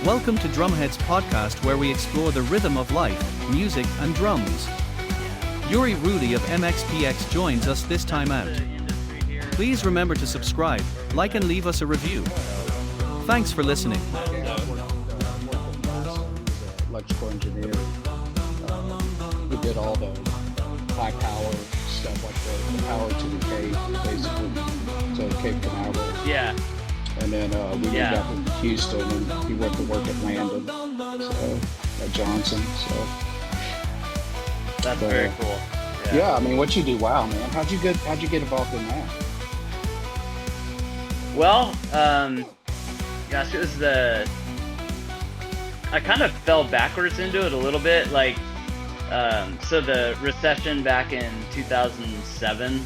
Welcome to Drumhead's podcast where we explore the rhythm of life, music, and drums. Yuri Ruley of MXPX joins us this time out. Please remember to subscribe, like, and leave us a review. Thanks for listening. Electrical engineer. He did all the high power stuff, like the power to the Cape, basically, to Cape Canaveral. Yeah. And then we moved up to Houston, and he went to work at Landon, so at Johnson. So that's very cool. Yeah, I mean, what you do, wow, man. How'd you get involved in that? Well, gosh, it was I kind of fell backwards into it a little bit, like, so the recession back in 2007,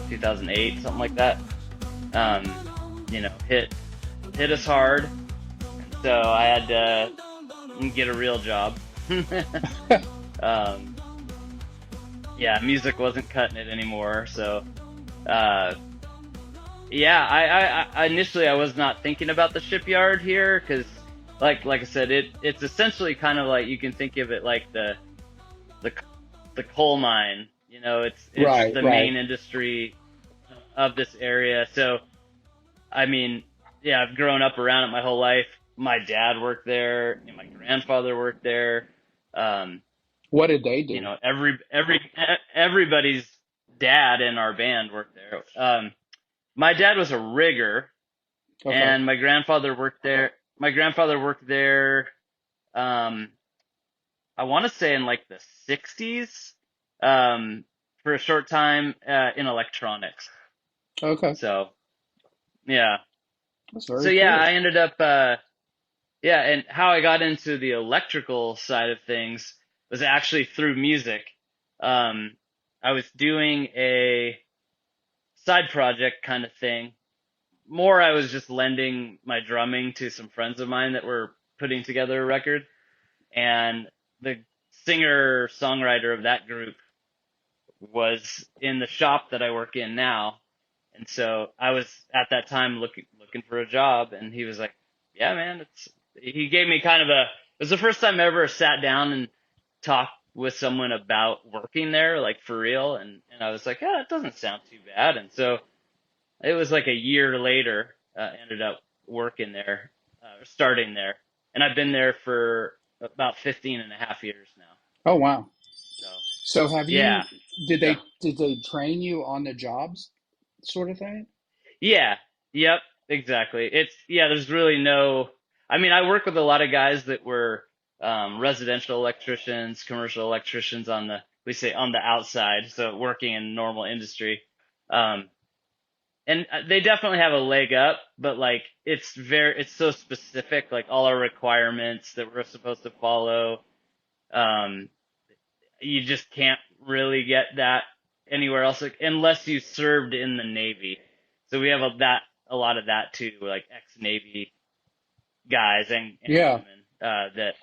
2008, something like that, hit us hard. So I had to get a real job. Music wasn't cutting it anymore. So, I initially I was not thinking about the shipyard here because, like I said, it's essentially kind of like, you can think of it like the coal mine. You know, it's the main industry of this area. So, I mean, yeah, I've grown up around it my whole life. My dad worked there, and my grandfather worked there. What did they do? You know, everybody's dad in our band worked there. My dad was a rigger, and my grandfather worked there. I want to say in like the 60s, for a short time, in electronics. Okay. So, yeah. That's very cool. I ended up, and how I got into the electrical side of things was actually through music. I was doing a side project kind of thing. More, I was just lending my drumming to some friends of mine that were putting together a record. And the singer-songwriter of that group was in the shop that I work in now. And so I was at that time looking for a job, and he was like, yeah, man, he gave me it was the first time I ever sat down and talked with someone about working there, like for real. And I was like, yeah, it doesn't sound too bad. And so it was like a year later, ended up working there, starting there. And I've been there for about 15 and a half years now. Oh, wow. So have you, yeah. did they train you on the jobs sort of thing? Yeah. Yep. Exactly. There's really I work with a lot of guys that were, residential electricians, commercial electricians on the outside. So working in normal industry. And they definitely have a leg up, but like, it's so specific, like all our requirements that we're supposed to follow. You just can't really get that anywhere else, like, unless you served in the Navy. So we have a lot of that too, like ex-Navy guys and women, that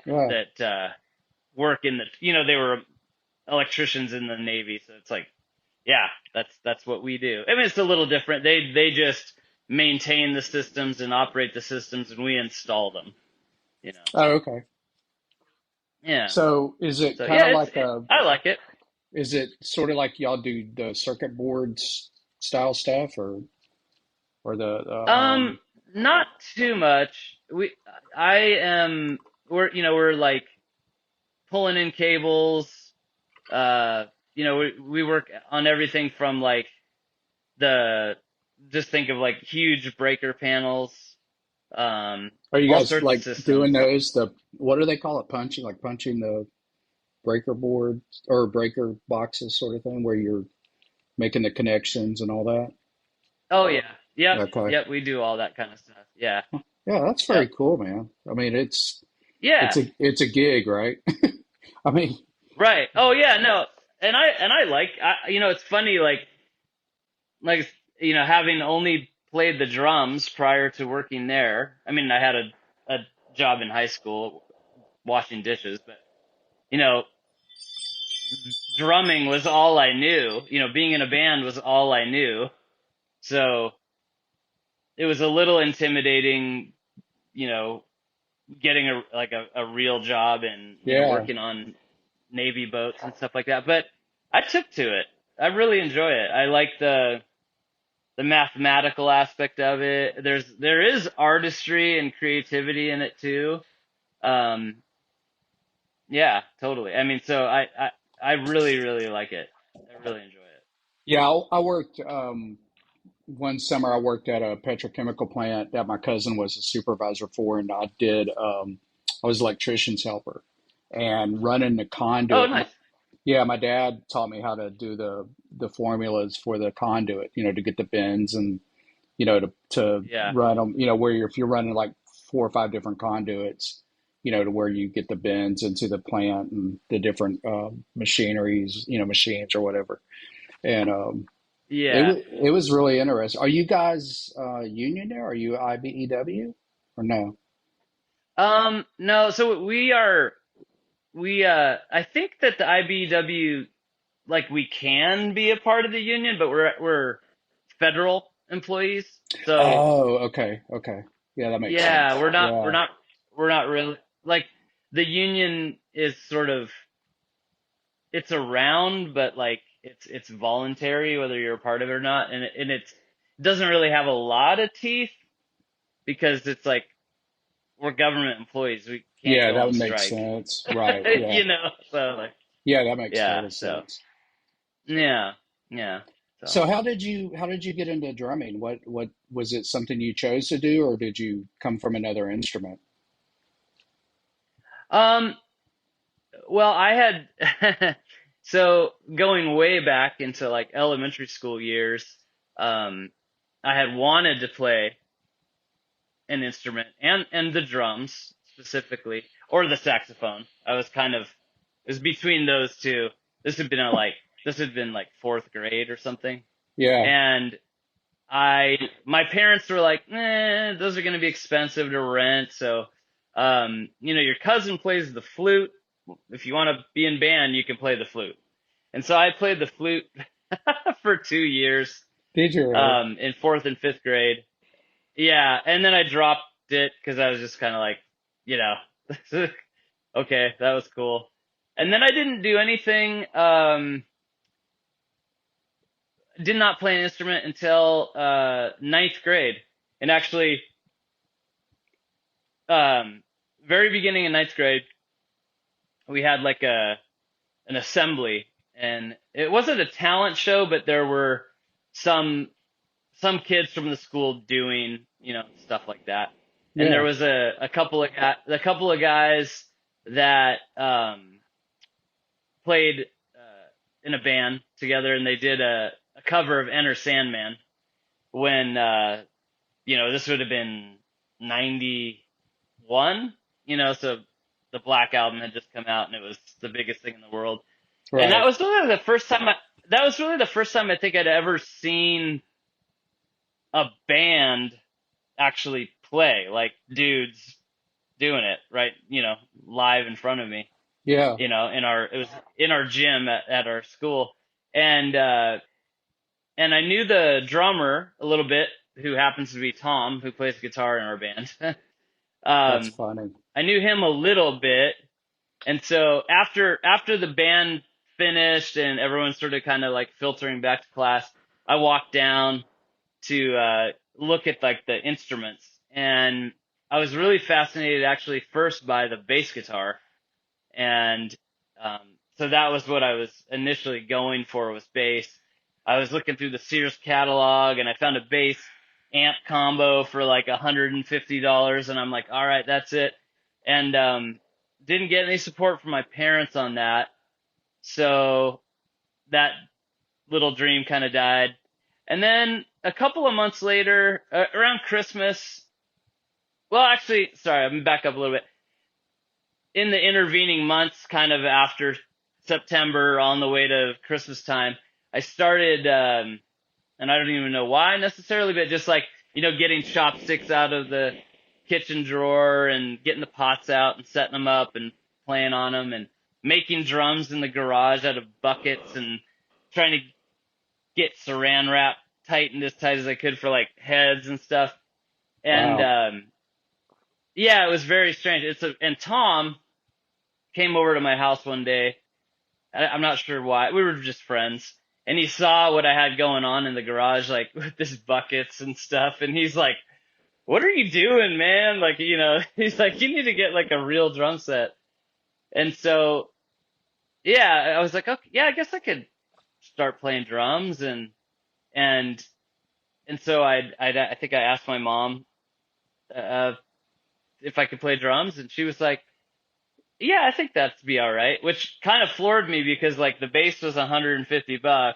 work in they were electricians in the Navy. So it's like, yeah, that's what we do. I mean, it's a little different. They just maintain the systems and operate the systems, and we install them, Oh, okay. Yeah. So is it kind of like I like it. is it sort of like y'all do the circuit boards style stuff, or not too much. We're like pulling in cables. We work on everything from like just think of like huge breaker panels. are you all guys sorts like of systems. doing those, what do they call it, punching the breaker board or breaker boxes sort of thing, where you're making the connections and all that? Oh yeah. Yep. Okay. Yep. We do all that kind of stuff. Yeah. Yeah, that's very cool, man. I mean, it's Yeah. it's a gig, right? I mean, Right. Oh yeah. No. And I like, it's funny, having only played the drums prior to working there. I mean, I had a job in high school washing dishes, but, drumming was all I knew. Being in a band was all I knew. So it was a little intimidating, getting a real job and Yeah. working on Navy boats and stuff like that. But I took to it. I really enjoy it. I like the mathematical aspect of it. There is artistry and creativity in it too. Um, yeah, totally. I mean, so I really really like it. I really enjoy it. Yeah, I worked one summer. I worked at a petrochemical plant that my cousin was a supervisor for, and I was electrician's helper and running the Oh, conduit. nice. Yeah, my dad taught me how to do the formulas for the conduit, to get the bends and to Yeah. run them, where if you're running like four or five different conduits, to where you get the bends into the plant and the different machineries, machines or whatever. And Yeah. it was really interesting. Are you guys union there? Are you IBEW or no? No, so I think that the IBEW, like, we can be a part of the union, but we're federal employees. So Oh, okay, okay. Yeah, that makes yeah, sense. we're not we're Yeah, not we're not really like the union is sort of it's around, but like it's voluntary whether you're a part of it or not, it doesn't really have a lot of teeth because it's like we're government employees. We can't yeah, go that on would make strike, sense. Right. Yeah, So like yeah, that makes yeah, total so sense. yeah, yeah. So So how did you get into drumming? What was it something you chose to do, or did you come from another instrument? um well, I had so going way back into like elementary school years, um I had wanted to play an instrument and the drums specifically or the saxophone. I was kind of it was between those two. This had been like fourth grade or something. Yeah, And my parents were like, those are going to be expensive to rent. So, your cousin plays the flute. If you want to be in band, you can play the flute. And so I played the flute for 2 years, did you really? in fourth and fifth grade. Yeah. And then I dropped it because I was just kind of like, you know, okay, that was cool. And then I didn't do anything, did not play an instrument until ninth grade. And actually, um, very beginning in ninth grade, we had like an assembly, and it wasn't a talent show, but there were some some kids from the school doing stuff like that. And there Yeah, was a couple of guys that played in a band together, and they did a cover of Enter Sandman when this would have been 91, so the Black Album had just come out and it was the biggest thing in the world. And right. that was really the first time I think I'd ever seen a band actually play, like dudes doing it, right, live in front of me, Yeah. it was in our gym at our school. And and I knew the drummer a little bit, who happens to be Tom, who plays guitar in our band. That's um, funny. I knew him a little bit, and so after the band finished and everyone started kind of like filtering back to class, I walked down to look at like the instruments, and I was really fascinated actually first by the bass guitar, and um, so that was what I was initially going for, was bass. I was looking through the Sears catalog and I found a bass amp combo for like $150, and I'm like, all right, that's it. And didn't get any support from my parents on that, so that little dream kind of died. And then a couple of months later, around Christmas, well, actually, sorry, I'm gonna back up a little bit. In the intervening months, kind of after September on the way to Christmas time, I started, and I don't even know why necessarily, but just like, getting chopsticks out of the kitchen drawer and getting the pots out and setting them up and playing on them, and making drums in the garage out of buckets and trying to get saran wrap tightened as tight as I could for like heads and stuff. And Wow. yeah, it was very strange. And Tom came over to my house one day. I'm not sure why. We were just friends. And he saw what I had going on in the garage, like with this buckets and stuff. And he's like, "What are you doing, man?" Like, he's like, "You need to get like a real drum set." And so, yeah, I was like, "Okay, yeah, I guess I could start playing drums." And and so I think I asked my mom uh, if I could play drums, and she was like, "Yeah, I think that'd be all right," which kind of floored me because like the bass was $150,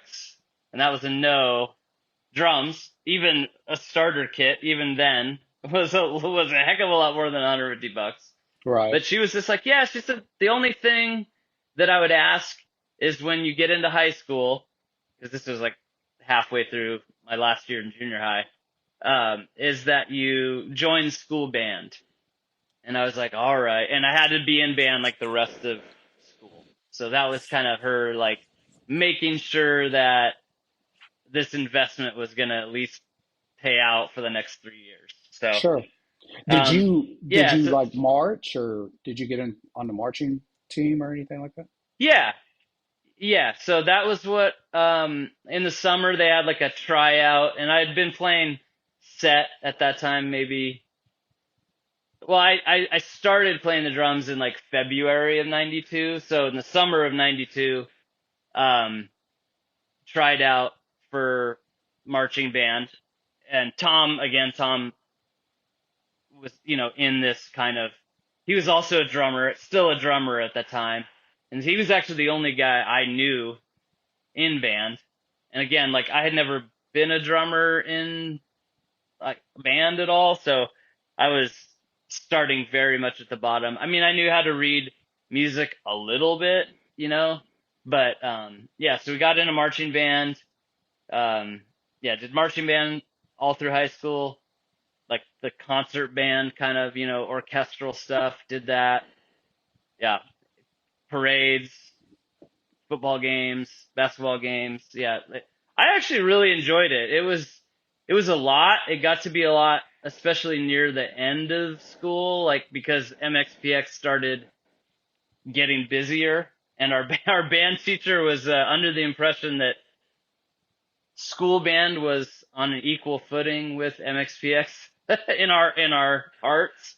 and that was a no. Drums, even a starter kit, even then was a heck of a lot more than $150. Right. But she was just like, yeah, she said the only thing that I would ask is when you get into high school, because this was like halfway through my last year in junior high, is that you join school band. And I was like, all right. And I had to be in band like the rest of school. So that was kind of her like making sure that this investment was going to at least pay out for the next 3 years. So, Sure. Did um, did yeah, you so like march, or did you get in on the marching team or anything like that? yeah, yeah. So that was what, in the summer they had like a tryout and I had been playing set at that time, maybe. Well, I started playing the drums in like February of 92. So in the summer of 92, um, tried out for marching band and Tom was, in this kind of, he was also a drummer, still a drummer at that time. And he was actually the only guy I knew in band. And again, like I had never been a drummer in like band at all. So I was starting very much at the bottom. I mean, I knew how to read music a little bit, but, yeah, so we got in a marching band. Um, yeah, did marching band all through high school, like the concert band kind of, orchestral stuff, did that. Yeah. Parades, football games, basketball games. Yeah. I actually really enjoyed it. It was a lot. It got to be a lot, especially near the end of school, like because MXPX started getting busier and our our band teacher was under the impression that school band was on an equal footing with MXPX in our arts,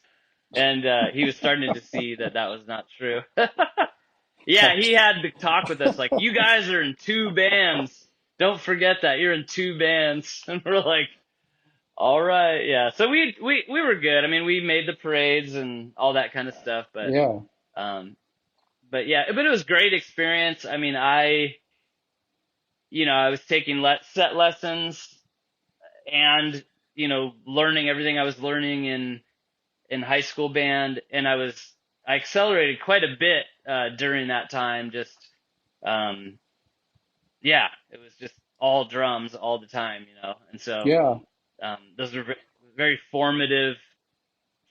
and he was starting to see that that was not true. Yeah, he had to talk with us like, "You guys are in two bands. Don't forget that you're in two bands." And we're like, "All right, yeah." So we were good. I mean, we made the parades and all that kind of stuff, Yeah. um, but yeah, but it was great experience. I mean, I was taking set lessons and learning everything I was learning in high school band, and I accelerated quite a bit during that time. Just um, yeah, it was just all drums all the time, and so Yeah. those were very formative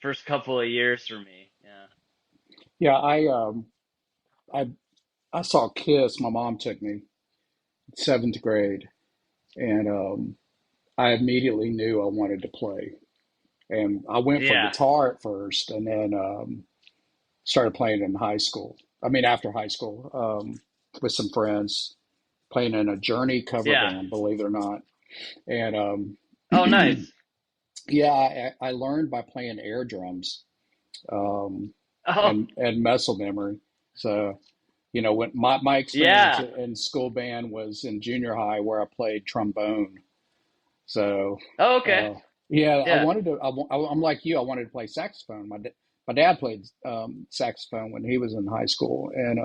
first couple of years for me. Yeah, Yeah. I I saw Kiss. My mom took me seventh grade, and I immediately knew I wanted to play. And I went for yeah, guitar at first, and then started playing in high school. I mean, after high school, with some friends, playing in a Journey cover yeah. band, believe it or not. And Oh, nice. yeah, I learned by playing air drums, um, Oh, and muscle memory. So, when my experience yeah. in school band was in junior high, where I played trombone. So, Oh, okay. uh, yeah, I Yeah, wanted to. I'm like you. I wanted to play saxophone. My dad played saxophone when he was in high school, and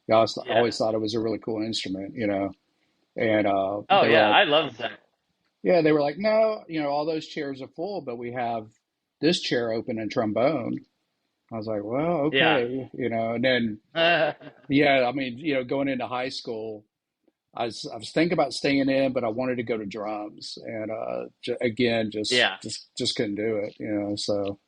yeah, I yeah. always thought it was a really cool instrument. And Oh, they were yeah. like, I love that. yeah, they were like, no, all those chairs are full, but we have this chair open in trombone. I was like, well, Yeah. okay. And then, yeah, I mean, going into high school, I was thinking about staying in, but I wanted to go to drums, and again, Yeah. just couldn't do it. So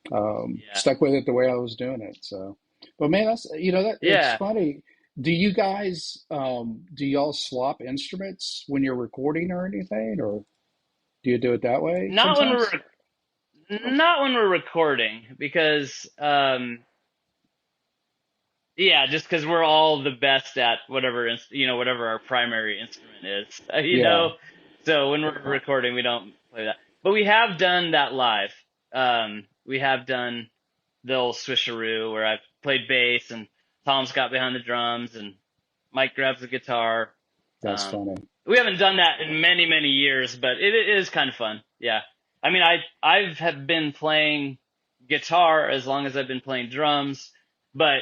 Yeah. stuck with it the way I was doing it. So, but man, that's that it's Yeah. funny. Do y'all swap instruments when you're recording or anything, or do you do it that way Not when we're sometimes? Not when we're recording because yeah, just because we're all the best at whatever whatever our primary instrument is, Yeah, So when we're recording, we don't play that, but we have done that live. We have done the old swisheroo where I've played bass and Tom's got behind the drums and Mike grabs the guitar. that's Um, funny. we haven't done that in many, many years, but it is kind of fun. Yeah. I mean, I've have been playing guitar as long as I've been playing drums, but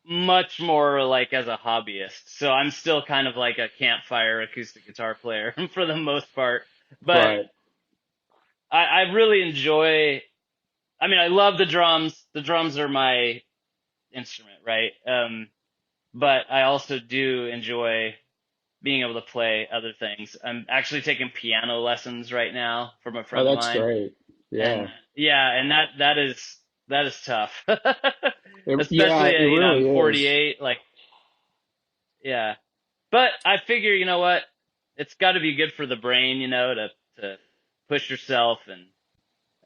much more like as a hobbyist. So I'm still kind of like a campfire acoustic guitar player for the most part. But Right. I really enjoy, I mean, I love the drums. The drums are my instrument, right? But I also do enjoy being able to play other things. I'm actually taking piano lessons right now from a Oh, friend of that's mine. great. And Yeah. yeah, and that is tough. Yeah, Especially it I'm really is. 48, like yeah. But I figure, you know what? It's got to be good for the brain, to push yourself and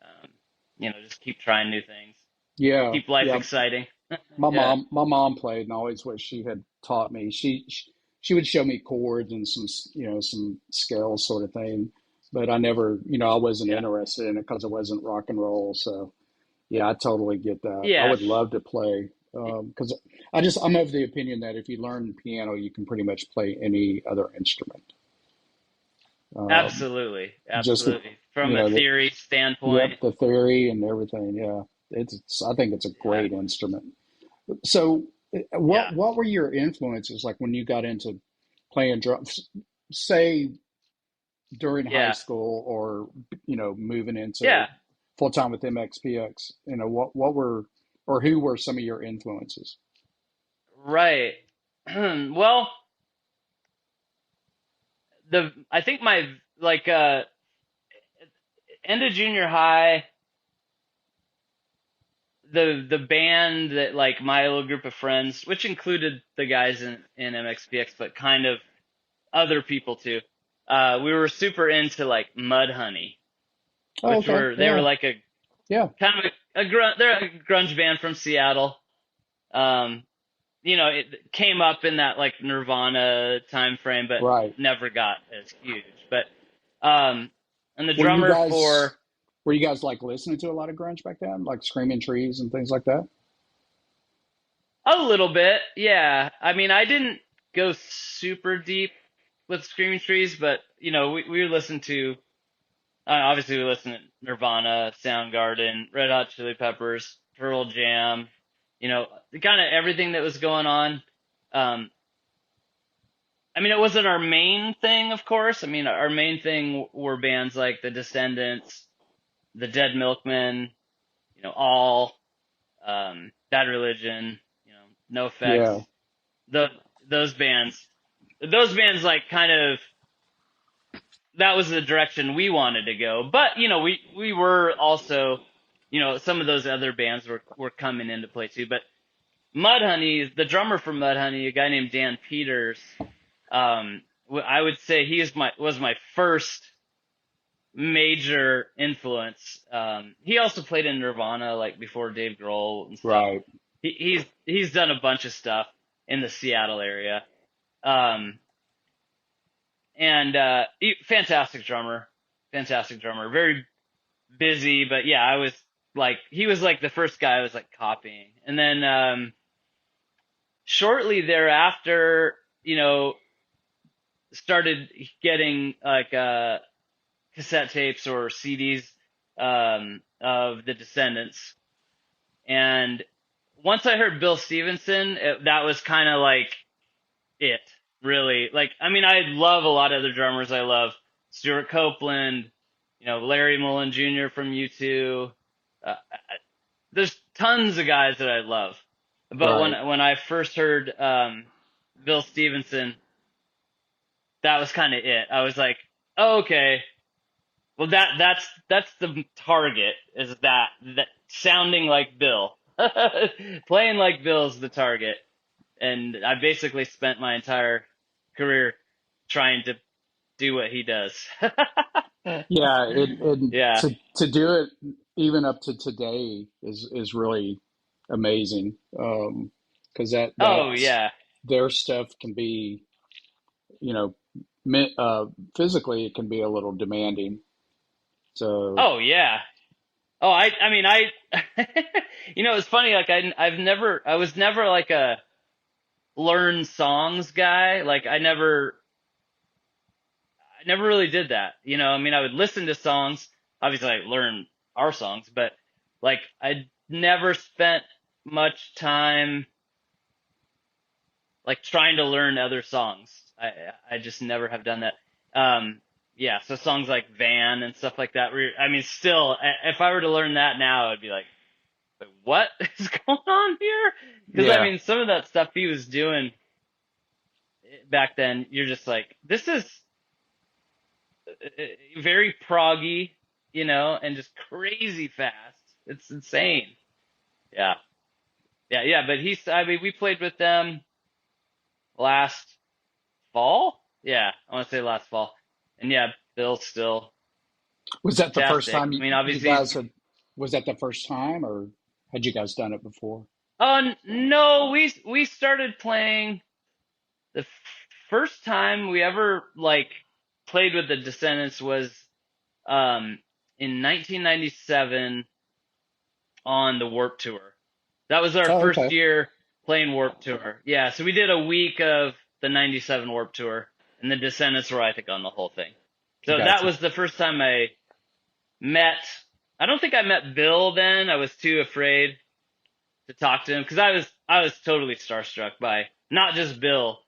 um, just keep trying new things, Yeah, keep life yeah. exciting. My Yeah. mom, my mom played, and always what she had taught me. She would show me chords and some scales sort of thing, but I never, I wasn't Yeah. interested in it because it wasn't rock and roll. So yeah, I totally get that. I Yeah. would love to play because I'm of the opinion that if you learn piano, you can pretty much play any other instrument. Um, Absolutely. just the, Absolutely. From a the theory yep, standpoint. the theory and everything. Yeah, I think it's a Yeah. great instrument. So, Yeah. what were your influences like when you got into playing drums? Say during high Yeah. school, or moving into Yeah. full time with MXPX. What were or who were some of your influences? Right. Well, I think my like end of junior high, the band that like my little group of friends, which included the guys in MXPX, but kind of other people too. We were super into like Mudhoney, Oh, okay, they were yeah, like a yeah, kind of they're a grunge band from Seattle. Um, it came up in that like Nirvana time frame, but right. never got as huge. But um, and the Were you drummer for guys were you guys like listening to a lot of grunge back then, like Screaming Trees and things like that? a little bit, yeah. I mean, I didn't go super deep with Screaming Trees, but we listened to obviously we listened to Nirvana, Soundgarden, Red Hot Chili Peppers, Pearl Jam, kind of everything that was going on. Um, I mean, it wasn't our main thing, of course. I mean, our main thing were bands like The Descendants, The Dead Milkmen, All, Bad Religion, No Effects. Yeah, The those bands, like kind of that was the direction we wanted to go. But we were also, some of those other bands were coming into play too. But Mudhoney, the drummer for Mudhoney, a guy named Dan Peters, I would say was my first major influence. He also played in Nirvana like before Dave Grohl and stuff. right. He's done a bunch of stuff in the Seattle area. Um, and fantastic drummer, very busy, but yeah, I was like he was like the first guy I was like copying. And then shortly thereafter, started getting like cassette tapes or CDs of the Descendants. And once I heard Bill Stevenson, that was kind of like it, really. Like, I mean, I love a lot of other drummers. I love Stuart Copeland, Larry Mullen Jr. from U2. There's tons of guys that I love. But Right. when I first heard Bill Stevenson, that was kind of it. I was like, oh, okay. Well, that's the target, is that sounding like Bill. Playing like Bill's the target. And I basically spent my entire career trying to do what he does. Yeah, and Yeah. to do it even up to today is really amazing. Because Oh that's yeah. their stuff can be, you know, physically it can be a little demanding. So, Oh yeah. Oh, I mean, it's funny. Like I was never like a learn songs guy. Like I never really did that. I mean, I would listen to songs, obviously I learn our songs, but like I never spent much time like trying to learn other songs. I just never have done that. Um, yeah, so songs like Van and stuff like that. I mean, still, if I were to learn that now, I'd be like, "Wait, what is going on here?" Because I yeah, mean, some of that stuff he was doing back then, you're just like, this is very proggy, and just crazy fast. It's insane. Yeah, yeah. But I mean, we played with them last fall. Yeah, I want to say last fall. And yeah, Bill's still was that the first fantastic. time I mean, you obviously guys had? Was that the first time, or had you guys done it before? no, we started playing the first time we ever like played with the Descendants was um in 1997 on the Warp Tour. That was our Oh, first okay, year playing Warp Tour. Yeah, so we did a week of the 97 Warp Tour, and the Descendants were, I think, on the whole thing. So that gotcha. was the first time I met, I don't think I met Bill then. I was too afraid to talk to him because I was totally starstruck by not just Bill,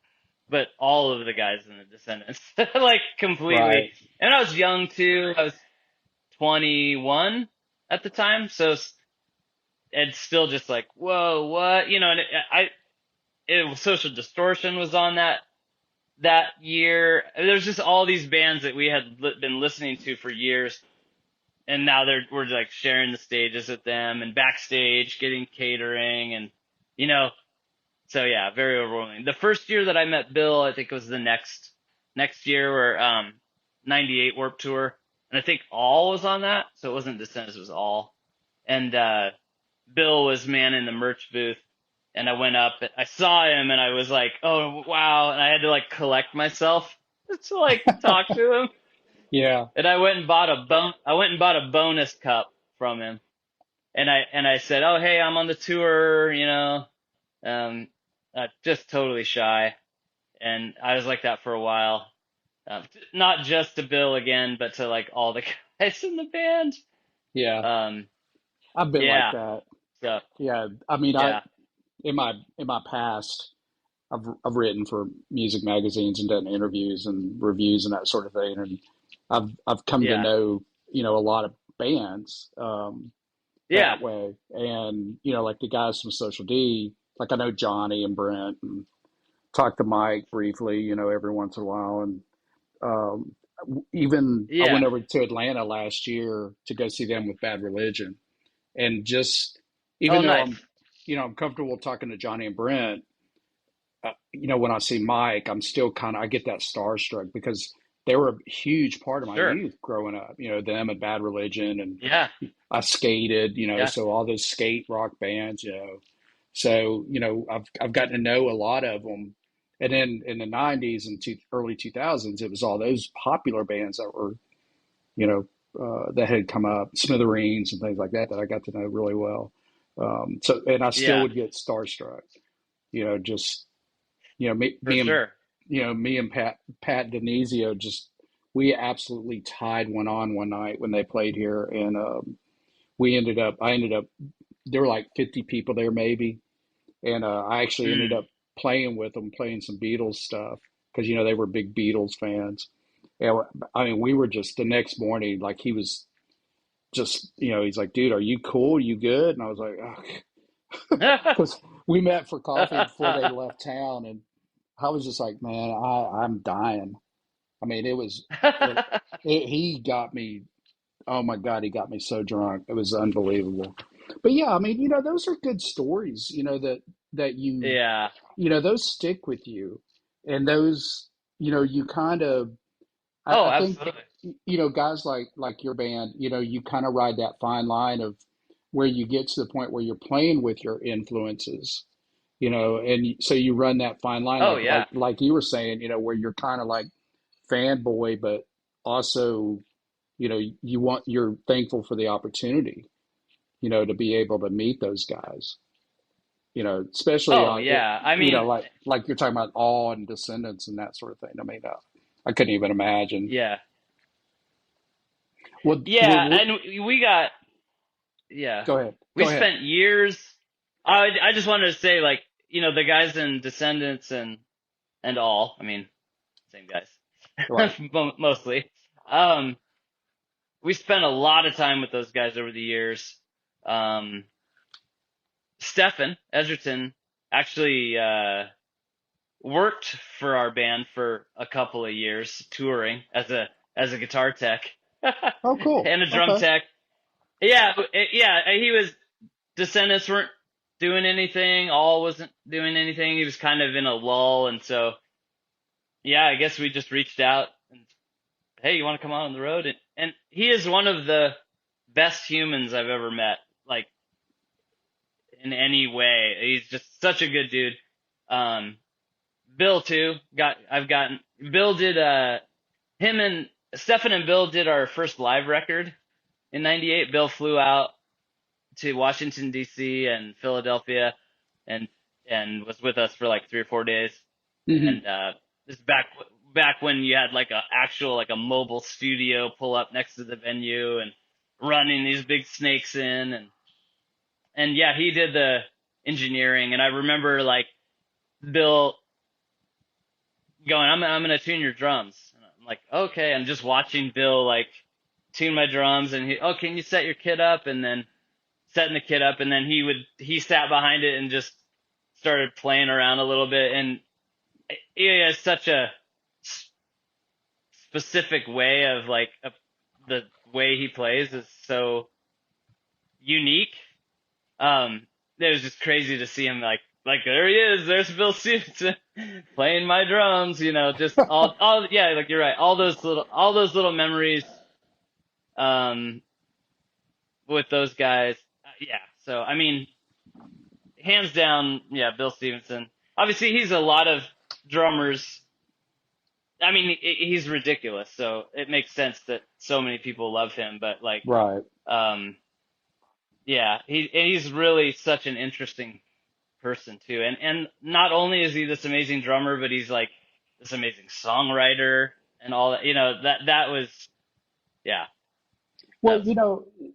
but all of the guys in the Descendants. Like completely. Right, And I was young too. I was 21 at the time, so it's still just like, whoa, what? And Social Distortion was on that year. There's just all these bands that we had been listening to for years, and now we're like sharing the stages with them and backstage getting catering and you know so yeah, very overwhelming. The first year that I met Bill, I think it was the next year where 98 Warp Tour, and I think All was on that, so it wasn't Descendants, it was All. And Bill was manning the merch booth, and I went up, I saw him, and I was like, oh wow, and I had to like collect myself to like talk to him. yeah. And I went and bought a bonus cup from him. And I said, "Oh, hey, I'm on the tour, um just totally shy." And I was like that for a while. Not just to Bill again, but to like all the guys in the band. Yeah, Um I've been like yeah. that. So, Yeah, I mean, yeah. in my past, I've written for music magazines and done interviews and reviews and that sort of thing, and I've come to Yeah. know a lot of bands Yeah. that way, and like the guys from Social D, like I know Johnny and Brent, and talk to Mike briefly, every once in a while, and um, even I Yeah. went over to Atlanta last year to go see them with Bad Religion, and just Oh, even though nice. I'm comfortable talking to Johnny and Brent, when I see Mike, I'm still I get that starstruck because they were a huge part of my Sure. youth growing up. Them and Bad Religion, and Yeah. I skated. Yeah. So all those skate rock bands. So I've gotten to know a lot of them. And then in the '90s and early 2000s, it was all those popular bands that were you know that had come up, Smithereens and things like that, that I got to know really well. So and I still Yeah. would get starstruck. Just For sure. me and Pat Denizio, just we absolutely tied one on one night when they played here, and I ended up there were like 50 people there maybe, and I actually ended Mm. up playing with them, playing some Beatles stuff because they were big Beatles fans. And I mean, we were just the next morning, like he was just, he's like, dude, are you cool? Are you good? And I was like, because we met for coffee before they left town, and I was just like, man, I'm dying. I mean, he got me. Oh my God, he got me so drunk. It was unbelievable. But yeah, I mean, those are good stories. That Yeah. those stick with you, and those, you kind of. Oh, I think absolutely. guys like your band, you kind of ride that fine line of where you get to the point where you're playing with your influences, and so you run that fine line, Oh like yeah. you were saying, where you're kind of like fanboy, but also, you're thankful for the opportunity, to be able to meet those guys, especially Oh on it, yeah. I mean, like you're talking about Awe and Descendants and that sort of thing. I mean, I couldn't even imagine. yeah. Yeah, Well, and we got yeah. go ahead. We Go ahead. spent years I just wanted to say like, the guys in Descendants and all, I mean, same guys. Right. Mostly. Um we spent a lot of time with those guys over the years. Um Stefan Edgerton actually worked for our band for a couple of years touring as a guitar tech Oh, cool. and a drum Okay. tech. Yeah, he was Descendants weren't doing anything, All wasn't doing anything. He was kind of in a lull, and so yeah, I guess we just reached out and hey, you want to come out on the road? And he is one of the best humans I've ever met, like in any way. He's just such a good dude. Um, Bill too. I've gotten Bill did him and Stefan and Bill did our first live record in '98. Bill flew out to Washington D.C. and Philadelphia and was with us for like 3 or 4 days. Hmm. And this is back when you had like a mobile studio pull up next to the venue and running these big snakes in and yeah, he did the engineering and I remember like Bill going, I'm gonna tune your drums. And I'm like, okay. I'm just watching Bill like tune my drums, and oh, can you set your kit up? And then setting the kit up, and then he sat behind it and just started playing around a little bit. And he has such a specific way of like the way he plays is so unique. It was just crazy to see him like there he is, there's Bill Stevenson playing my drums, just all yeah, like you're right, all those little memories um with those guys. Yeah, so I mean, hands down, yeah, Bill Stevenson. Obviously, he's a lot of drummers. I mean, he's ridiculous, so it makes sense that so many people love him. But like, Right. um, yeah, he's really such an interesting person too. And not only is he this amazing drummer, but he's like this amazing songwriter and all that. That was yeah, that Well, was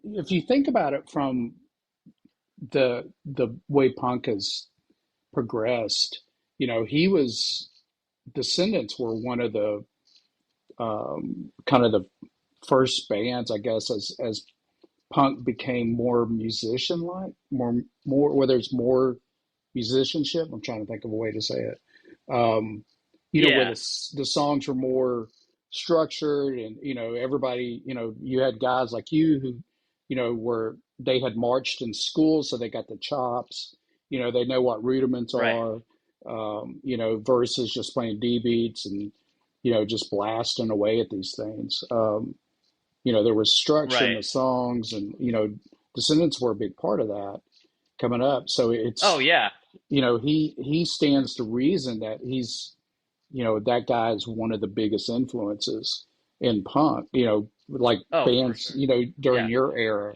if you think about it from the way punk has progressed, he was Descendants were one of the kind of the first bands, I guess, as punk became more musician like, more where there's more musicianship. I'm trying to think of a way to say it. Um, where yeah, the songs were more structured, and everybody, you had guys like you who, were they had marched in school, so they got the chops. They know what rudiments right, are. Versus just playing D beats and just blasting away at these things. There was structure in right. the songs, and Descendants were a big part of that coming up. So Oh yeah, he stands to reason that that guy is one of the biggest influences in punk. Like oh for bands, sure, during yeah. your era.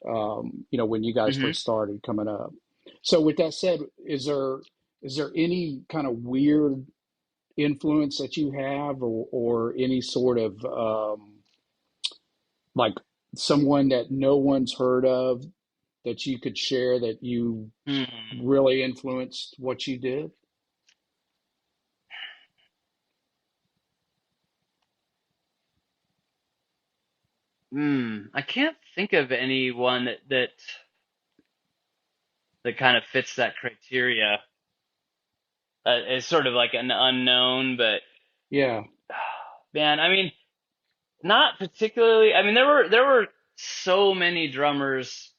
When you guys Hmm. first started coming up. So with that said, is there any kind of weird influence that you have, or any sort of like someone that no one's heard of that you could share that you Hmm. really influenced what you did? I can't think of anyone that kind of fits that criteria. It's sort of like an unknown, but Yeah. man, I mean, not particularly. I mean, there were so many drummers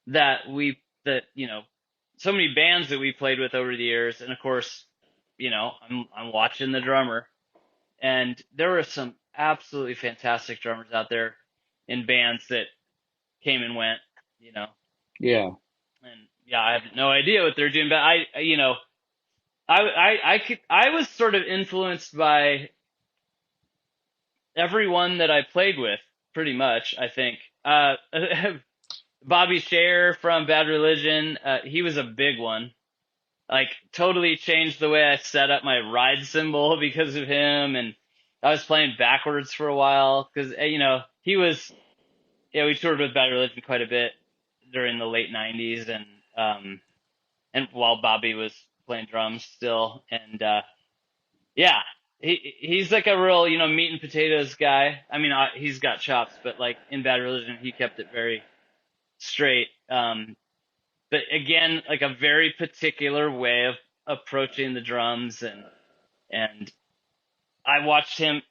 that so many bands that we played with over the years, and of course, I'm watching the drummer, and there were some. absolutely fantastic drummers out there in bands that came and went, you know. Yeah. And yeah, I have no idea what they're doing, but I was sort of influenced by everyone that I played with, pretty much, I think. Bobby Scher from Bad Religion, he was a big one. Like, totally changed the way I set up my ride cymbal because of him, and I was playing backwards for a while because he was. Yeah, we toured with Bad Religion quite a bit during the late '90s, and while Bobby was playing drums still, and yeah, he's like a real meat and potatoes guy. I mean, he's got chops, but like in Bad Religion, he kept it very straight. But again, like a very particular way of approaching the drums, and I watched him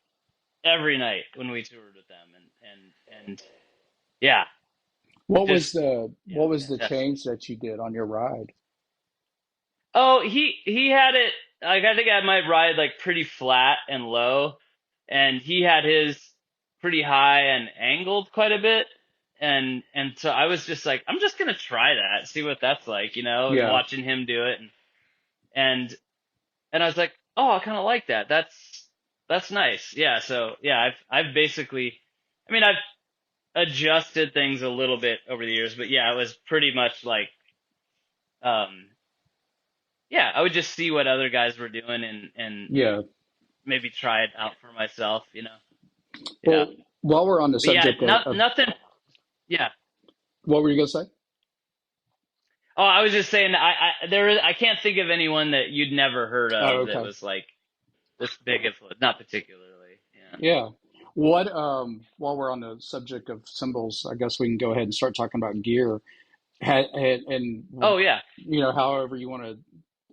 every night when we toured with them, and yeah, What was just the yeah, it what was was the fantastic. change that you did on your ride? Oh, he had it like I think I had my ride like pretty flat and low, and he had his pretty high and angled quite a bit. And so I was just like, I'm just gonna try that, see what that's like, and Yeah. watching him do it, and and I was like, oh, I kind of like that. That's nice. Yeah. So yeah, I've basically, I mean, I've adjusted things a little bit over the years, but yeah, it was pretty much like, um, yeah, I would just see what other guys were doing and Yeah. maybe try it out for myself. Yeah. Well, while we're on the But yeah, subject of nothing. Yeah. what were you gonna say? Oh, I was just saying I can't think of anyone that you'd never heard Oh, of that okay. was like this big influence. Not particularly. Yeah. Yeah. What while we're on the subject of cymbals, I guess we can go ahead and start talking about gear. And Oh yeah. however you want to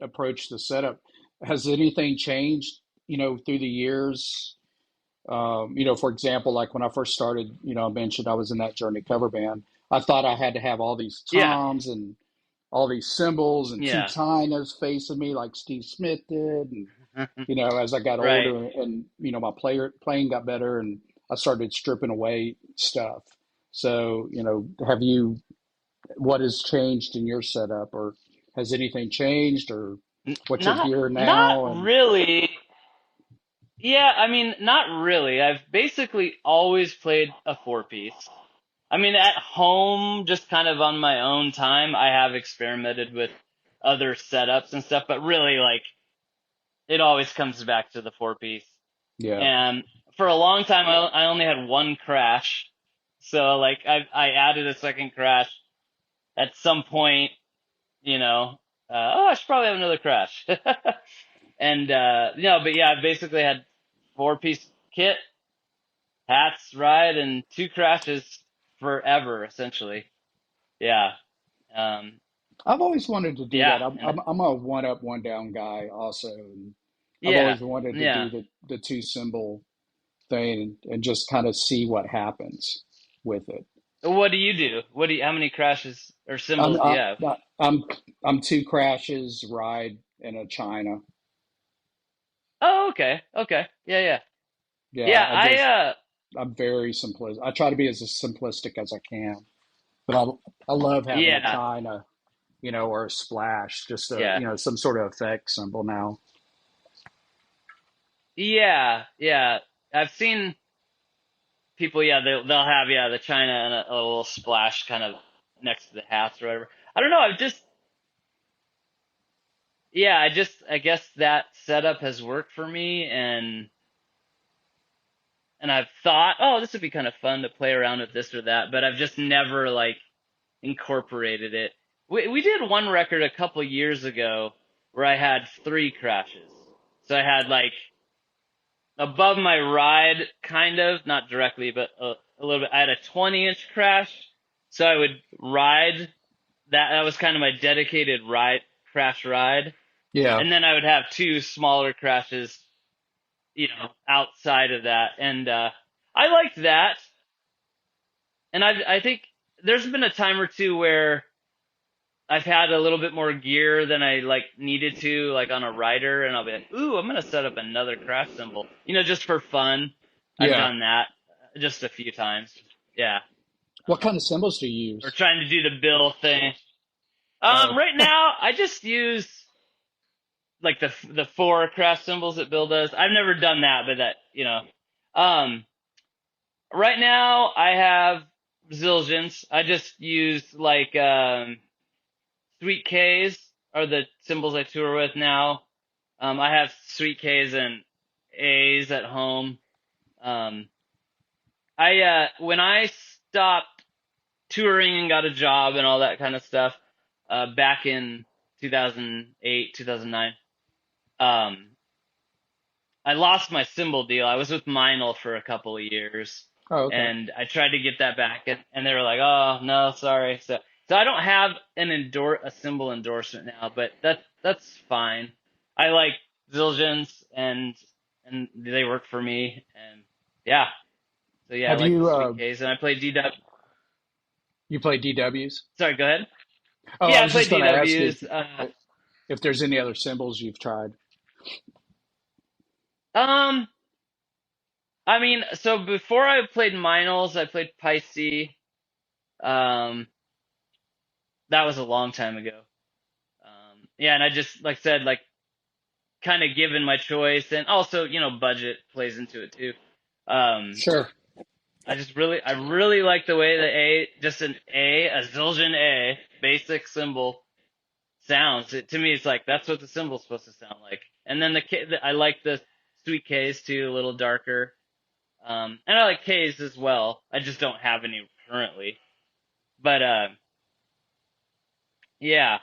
approach the setup. Has anything changed, through the years? For example, like when I first started, I mentioned I was in that Journey cover band. I thought I had to have all these Yeah. toms and all these cymbals and two Yeah. Tynas facing me like Steve Smith did. And, as I got Right. older and, my playing got better and I started stripping away stuff. So, what has changed in your setup, or has anything changed, or what's your Not gear not now? And really. Yeah, I mean, not really. I've basically always played a four piece. I mean, at home, just kind of on my own time, I have experimented with other setups and stuff, but really, like, it always comes back to the four piece. yeah, And for a long time, I only had one crash. So, like, I added a second crash at some point, you know, oh, I should probably have another crash. And, no, but yeah, I basically had four piece kit, hats, ride, and two crashes forever, essentially. Yeah. Um, I've always wanted to do yeah. that. I'm And I'm, I'm a one up, one down guy also, and I've yeah. always wanted to Yeah. do the two symbol thing and just kind of see what happens with it. What do you do? How many crashes or I'm symbols do you I, have? I'm I'm two crashes, ride, and a China. Oh, okay. Okay. Yeah. Yeah. Yeah, Yeah. I'm very simplistic. I try to be as simplistic as I can, but I love having a Yeah. China, or a splash, just Yeah. some sort of effect symbol now. Yeah. Yeah. I've seen people, yeah, they'll have, yeah, the China and a little splash kind of next to the hats or whatever. I don't know. Yeah, I guess that setup has worked for me, and I've thought, oh, this would be kind of fun to play around with this or that, but I've just never like incorporated it. We did one record a couple years ago where I had three crashes. So I had like above my ride, kind of, not directly, but a little bit. I had a 20-inch crash, so I would ride that. That was kind of my dedicated crash ride, Yeah. and then I would have two smaller crashes, outside of that, and I liked that. And I think there's been a time or two where I've had a little bit more gear than I like needed to, like on a rider, and I'll be like, ooh, I'm gonna set up another crash cymbal, just for fun. I've Yeah. done that just a few times. Yeah. What kind of Um, cymbals do you or use? trying to do the bill thing. Oh, Right now I just use like the four crash cymbals that Bill does. I've never done that, but that, um, right now I have Zildjians. I just use like, Sweet K's are the cymbals I tour with now. I have Sweet K's and A's at home. Um, when I stopped touring and got a job and all that kind of stuff, back in 2008, 2009, um, I lost my cymbal deal. I was with Meinl for a couple of years, oh, okay. and I tried to get that back, and they were like, "Oh no, sorry." So I don't have a cymbal endorsement now, but that's fine. I like Zildjians, and they work for me, and yeah. So yeah, I Have like the you Sweet K's, and I play DW. you play DWs? Sorry, go ahead. Oh, I Yeah, I was play just going to ask you DWs. if there's any other cymbals you've tried. Um, I mean, so before I played Minels, I played Pisces. Um, that was a long time ago. Yeah, and I just, like I said, like kind of given my choice, and also, budget plays into it too. Um, Sure. I really like the way the just a Zildjian A, basic symbol sounds. To me, it's like that's what the symbol's supposed to sound like. And then I like the sweet K's too, a little darker. And I like K's as well. I just don't have any currently. But yeah,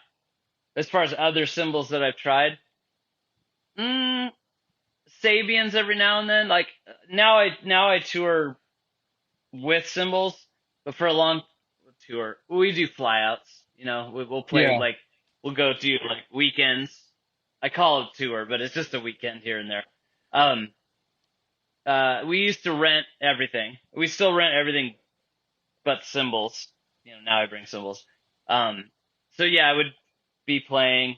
as far as other symbols that I've tried, mm, Sabians every now and then. Like now I tour with cymbals, but for a long tour, we do flyouts. We'll play Yeah. like we'll go do like weekends. I call it tour, but it's just a weekend here and there. Um, we used to rent everything. We still rent everything but cymbals. Now I bring cymbals. Um, so yeah, I would be playing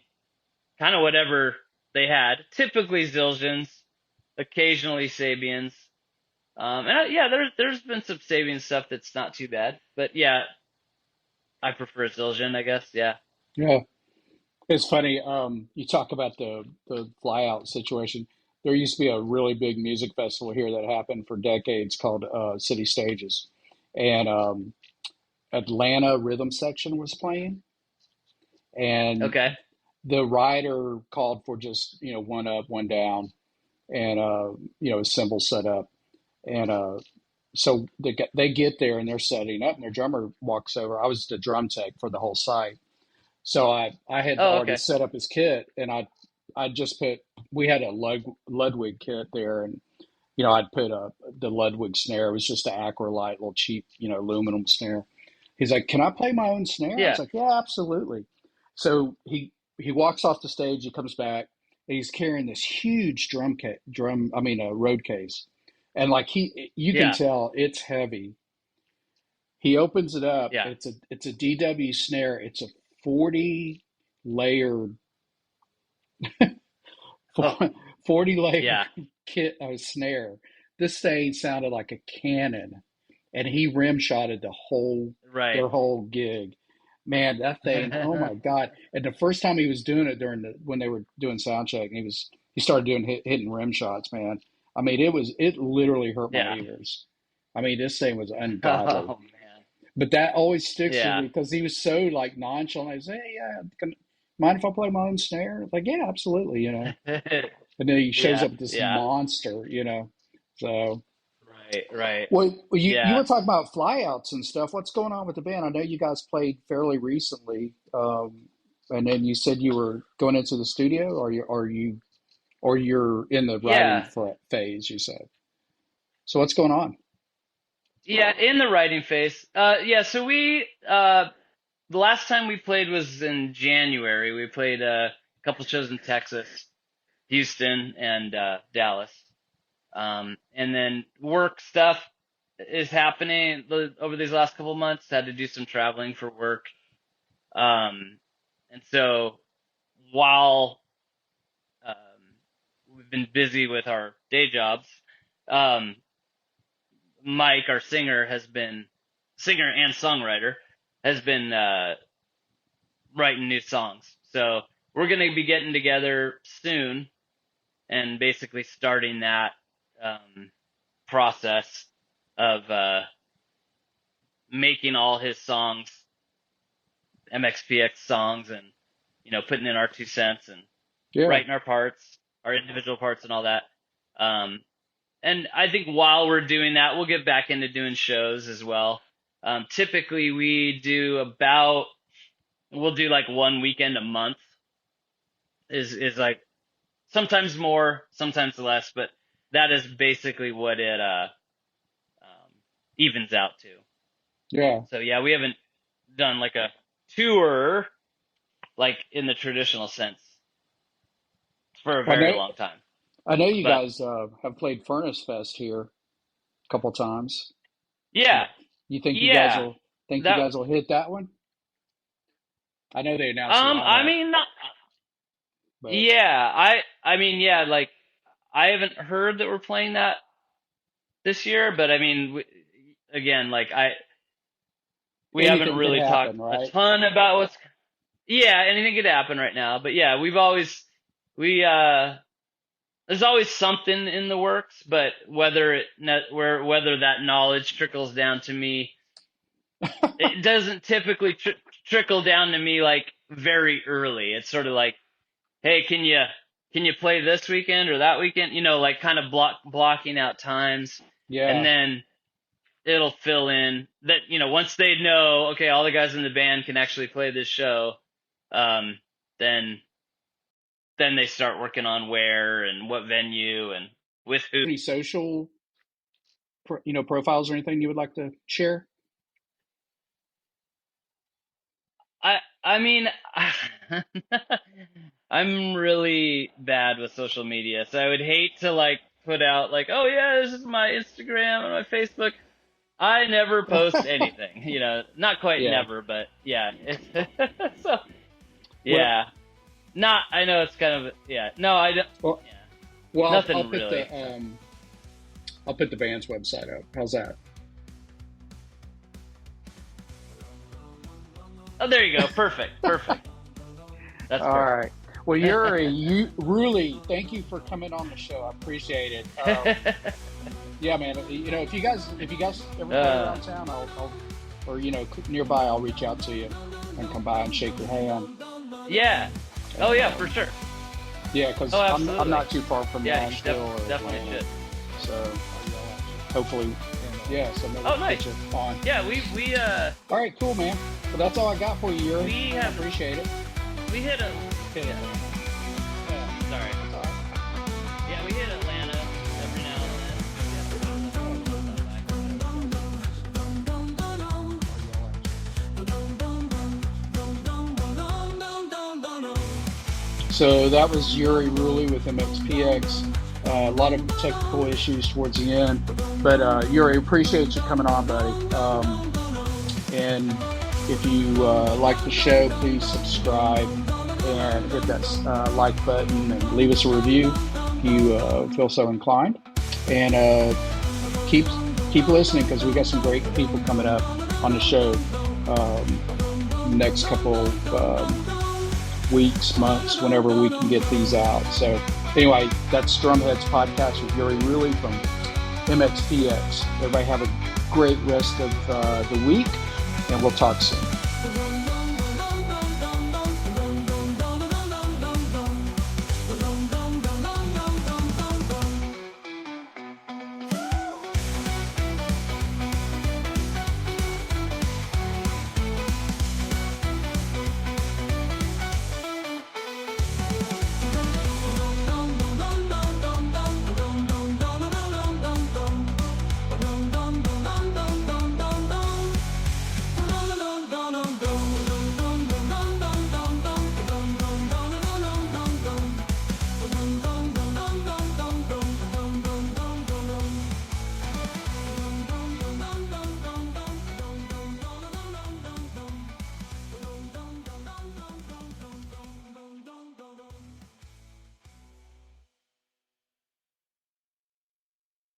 kind of whatever they had. Typically Zildjians, occasionally Sabians. Yeah, there's been some Sabian stuff that's not too bad, but yeah, I prefer Zildjian, I guess. Yeah. Yeah. It's funny. You talk about the flyout situation. There used to be a really big music festival here that happened for decades called City Stages, and Atlanta Rhythm Section was playing, and Okay. the rider called for just one up, one down, and a cymbal set up, and so they get there and they're setting up, and their drummer walks over. I was the drum tech for the whole site. So I had Oh, already okay. set up his kit, and I just put we had a Ludwig kit there, and I'd put the Ludwig snare. It was just an Acrolite, little cheap aluminum snare. He's like, "Can I play my own snare?" I was Yeah. like, "Yeah, absolutely." So he walks off the stage. He comes back, and he's carrying this huge I mean, a road case, and like you can Yeah. tell it's heavy. He opens it up. Yeah. It's a DW snare. It's a 40 layered Oh, 40 layered yeah. kit snare. This thing sounded like a cannon, and he rim shotted Right. their whole gig. Man, that thing! Oh my God! And the first time he was doing it when they were doing sound check, he started doing hitting rim shots. Man, I mean, it literally hurt my Yeah. ears. I mean, this thing was ungodly. Oh man. But that always sticks with Yeah. me because he was so like nonchalant. I say, "Hey, yeah, mind if I play my own snare?" Like, yeah, absolutely. And then he shows Yeah. up with this Yeah. monster. So, Right. Right. well, you Yeah. were talking about flyouts and stuff. What's going on with the band? I know you guys played fairly recently, and then you said you were going into the studio, or you're in the writing Yeah. phase. You said. So what's going on? Yeah. In the writing phase. Yeah. So the last time we played was in January. We played a couple shows in Texas, Houston, and Dallas. And then work stuff is happening over these last couple months. Had to do some traveling for work. Um, and so while we've been busy with our day jobs, um, Mike, our singer and songwriter, has been writing new songs. So we're going to be getting together soon and basically starting that process of making all his songs MXPX songs, and putting in our 2 cents and Yeah. writing our parts, our individual parts and all that. And I think while we're doing that, we'll get back into doing shows as well. Typically we'll do like one weekend a month is like sometimes more, sometimes less, but that is basically what it evens out to. Yeah. So yeah, we haven't done like a tour like in the traditional sense for a I very know, long time. I know you But guys have played Furnace Fest here a couple times. yeah, You think you guys yeah, will think you that guys will hit that one? I know they announced the I lineup, mean, but yeah, I mean, yeah, like I haven't heard that we're playing that this year, but I mean, again, like we haven't anything could really talked happen, a right? ton about yeah, anything could happen right now. But yeah, we there's always something in the works, but whether that knowledge trickles down to me, it doesn't typically trickle down to me like very early. It's sort of like, hey, can you play this weekend or that weekend? Like kind of blocking out times, and Yeah. then it'll fill in that, once they know, okay, all the guys in the band can actually play this show, um, then they start working on where and what venue and with who. Any social, profiles or anything you would like to share? I mean, I'm really bad with social media, so I would hate to like put out like, oh yeah, this is my Instagram and my Facebook. I never post anything, not quite Yeah. never, but yeah. So Well, yeah, not. I know it's kind of yeah. No, I don't. well, Yeah, well, I'll nothing put really. the I'll put the band's website up. How's that? Oh, there you go. Perfect. Perfect. That's All perfect. right. Well, Ruley, thank you for coming on the show. I appreciate it. Yeah, man. If you guys ever play around town, or nearby, I'll reach out to you and come by and shake your hand. Yeah. Oh yeah, for sure. Yeah, because Oh, I'm absolutely. not too far from Yeah, you Nashville or definitely Atlanta, should. so hopefully, yeah. So maybe Oh, we'll nice. get you on. Yeah, we All right, cool, man. Well, that's all I got for you, Yuri. we I have appreciate it. we hit a Yeah. yeah. Sorry. That's all right. Yeah, we hit Atlanta every now So that was Yuri Ruley with MXPX. A lot of technical issues towards the end, but Yuri, appreciate you coming on, buddy. And if you like the show, please subscribe and hit that like button and leave us a review if you feel so inclined. And keep listening, because we got some great people coming up on the show next couple weeks, months, whenever we can get these out. So anyway, that's Drumheads Podcast with Yuri Ruley from MXPX. Everybody have a great rest of the week, and we'll talk soon.